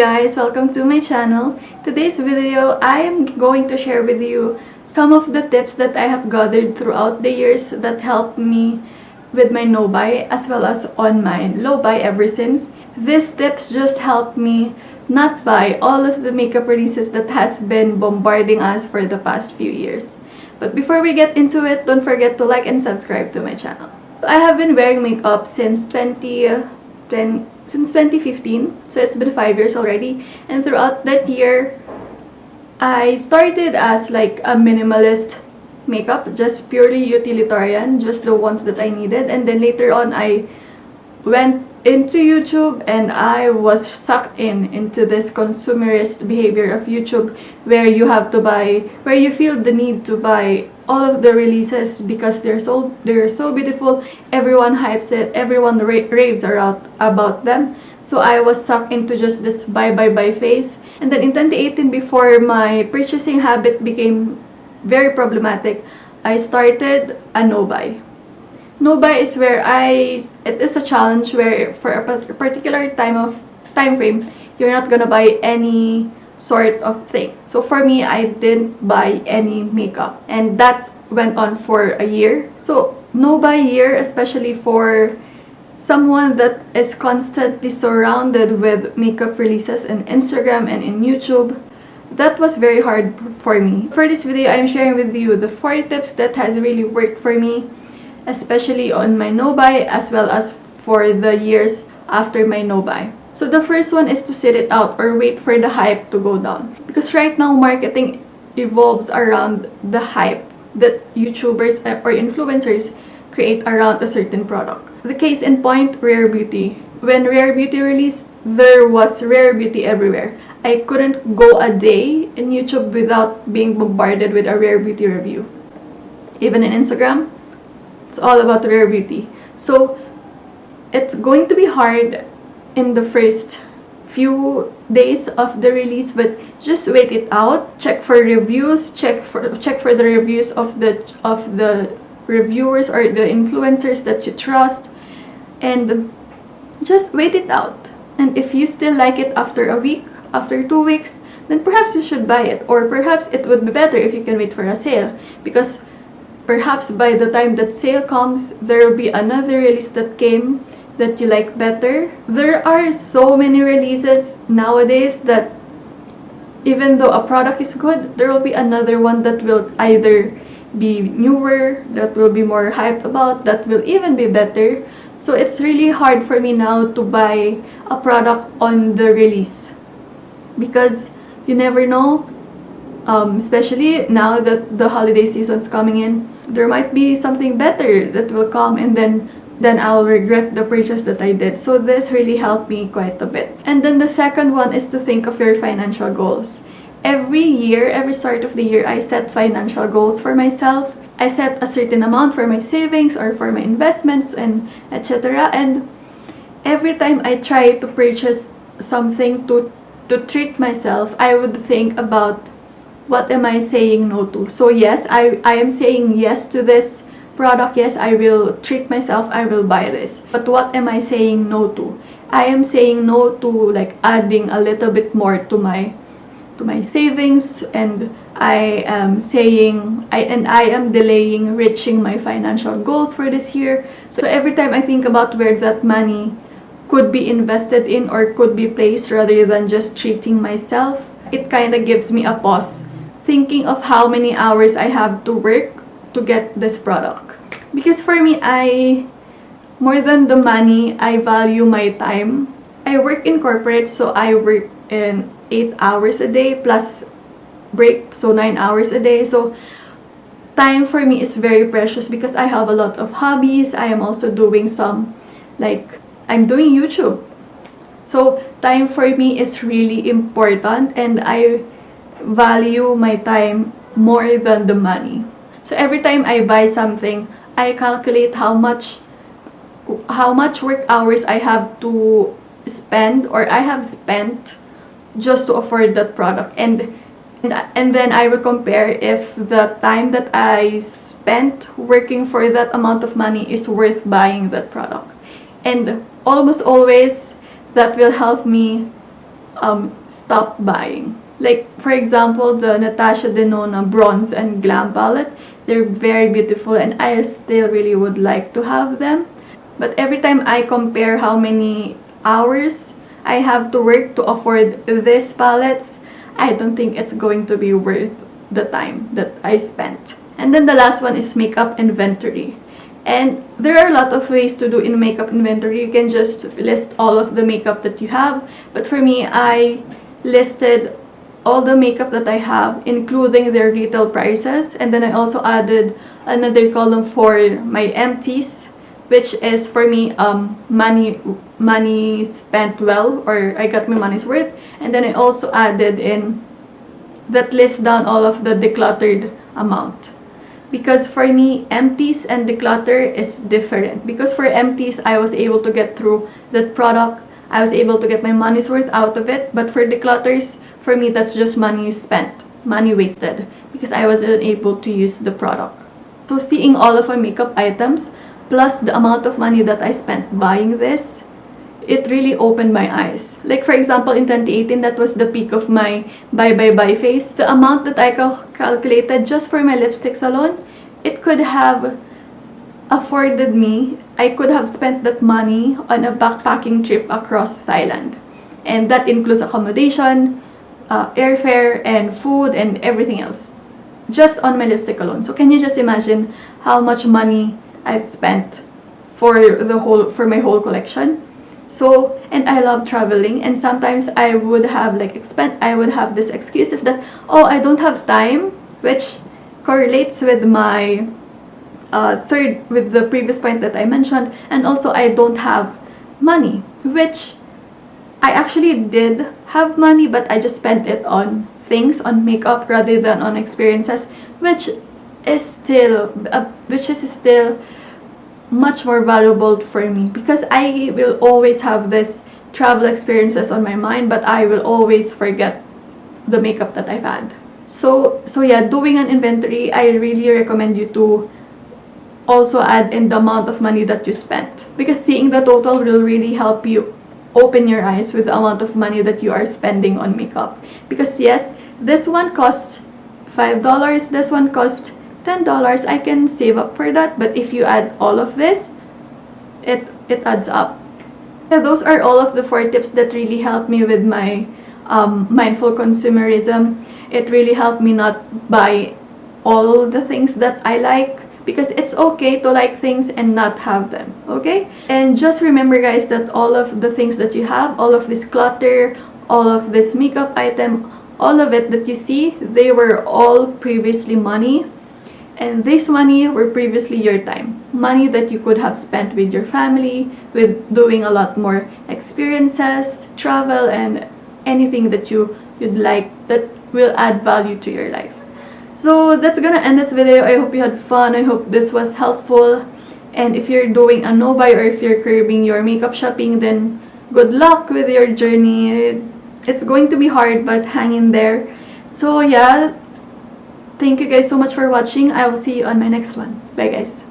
Guys, welcome to my channel. Today's video, I am going to share with you some of the tips that I have gathered throughout the years that helped me with my no-buy as well as on my low-buy ever since. These tips just helped me not buy all of the makeup releases that has been bombarding us for the past few years. But before we get into it, don't forget to like and subscribe to my channel. I have been wearing makeup since 2015, so it's been 5 years already, and throughout that year I started as like a minimalist makeup, just purely utilitarian, just the ones that I needed, and then later on I went into YouTube and I was sucked into this consumerist behavior of YouTube where you have to buy, where you feel the need to buy all of the releases because they're so beautiful, everyone hypes it, everyone raves about them. So I was sucked into just this buy phase. And then in 2018, before my purchasing habit became very problematic, I started a no-buy. No-buy is where it is a challenge where for a particular time frame, you're not gonna buy any sort of thing. So for me, I didn't buy any makeup, and that went on for a year. So no-buy year, especially for someone that is constantly surrounded with makeup releases in Instagram and in YouTube, that was very hard for me. For this video, I'm sharing with you the 4 tips that has really worked for me, especially on my no-buy as well as for the years after my no-buy. So the first one is to sit it out or wait for the hype to go down. Because right now, marketing evolves around the hype that YouTubers or influencers create around a certain product. The case in point, Rare Beauty. When Rare Beauty released, there was Rare Beauty everywhere. I couldn't go a day in YouTube without being bombarded with a Rare Beauty review. Even in Instagram, it's all about Rare Beauty. So it's going to be hard in the first few days of the release, but just wait it out. Check for reviews. Check for the reviews of the reviewers or the influencers that you trust, and just wait it out. And if you still like it after a week, after 2 weeks, then perhaps you should buy it, or perhaps it would be better if you can wait for a sale, because perhaps by the time that sale comes, there will be another release that came that you like better. There are so many releases nowadays that even though a product is good, there will be another one that will either be newer, that will be more hyped about, that will even be better. So it's really hard for me now to buy a product on the release because you never know. Especially now that the holiday season's coming in, there might be something better that will come, and then I'll regret the purchase that I did. So this really helped me quite a bit. And then the second one is to think of your financial goals. Every year, every start of the year, I set financial goals for myself. I set a certain amount for my savings or for my investments and etc. And every time I try to purchase something to treat myself, I would think about, what am I saying no to? So yes, I am saying yes to this product. Yes, I will treat myself, I will buy this. But what am I saying no to? I am saying no to like adding a little bit more to my savings, and I am delaying reaching my financial goals for this year. So every time I think about where that money could be invested in or could be placed rather than just treating myself, it kind of gives me a pause, thinking of how many hours I have to work to get this product. Because for me, more than the money, I value my time. I work in corporate, so I work in 8 hours a day plus break, so 9 hours a day. So time for me is very precious because I have a lot of hobbies. I am also doing I'm doing YouTube. So time for me is really important, and I value my time more than the money. So every time I buy something, I calculate how much work hours I have to spend or I have spent just to afford that product, and then I will compare if the time that I spent working for that amount of money is worth buying that product. And almost always that will help me stop buying. Like, for example, the Natasha Denona Bronze and Glam palette. They're very beautiful and I still really would like to have them. But every time I compare how many hours I have to work to afford these palettes, I don't think it's going to be worth the time that I spent. And then the last one is makeup inventory. And there are a lot of ways to do in makeup inventory. You can just list all of the makeup that you have. But for me, I listed all the makeup that I have, including their retail prices. And then I also added another column for my empties, which is for me money spent well, or I got my money's worth. And then I also added in that list down all of the decluttered amount. Because for me, empties and declutter is different. Because for empties, I was able to get through that product. I was able to get my money's worth out of it. But for declutters, for me, that's just money spent, money wasted. Because I wasn't able to use the product. So seeing all of my makeup items, plus the amount of money that I spent buying this, it really opened my eyes. Like for example, in 2018, that was the peak of my buy phase. The amount that I calculated just for my lipsticks alone, it could have afforded me, I could have spent that money on a backpacking trip across Thailand. And that includes accommodation, airfare, and food, and everything else. Just on my lipstick alone. So can you just imagine how much money I've spent for my whole collection? So, and I love traveling, and sometimes I would have these excuses that, oh, I don't have time, which correlates with my with the previous point that I mentioned, and also I don't have money, which I actually did have money, but I just spent it on things, on makeup rather than on experiences, which is still much more valuable for me, because I will always have this travel experiences on my mind, but I will always forget the makeup that I've had. So yeah, doing an inventory, I really recommend you to also add in the amount of money that you spent, because seeing the total will really help you open your eyes with the amount of money that you are spending on makeup. Because yes, this one costs $5, this one costs $10, I can save up for that, but if you add all of this, it adds up. Yeah, those are all of the 4 tips that really helped me with my mindful consumerism. It really helped me not buy all the things that I like, because it's okay to like things and not have them, okay? And just remember guys, that all of the things that you have, all of this clutter, all of this makeup item, all of it that you see, they were all previously money. And this money were previously your time. Money that you could have spent with your family, with doing a lot more experiences, travel, and anything that you'd like that will add value to your life. So that's gonna end this video. I hope you had fun. I hope this was helpful. And if you're doing a no-buy, or if you're curbing your makeup shopping, then good luck with your journey. It's going to be hard, but hang in there. So yeah, thank you guys so much for watching. I will see you on my next one. Bye guys.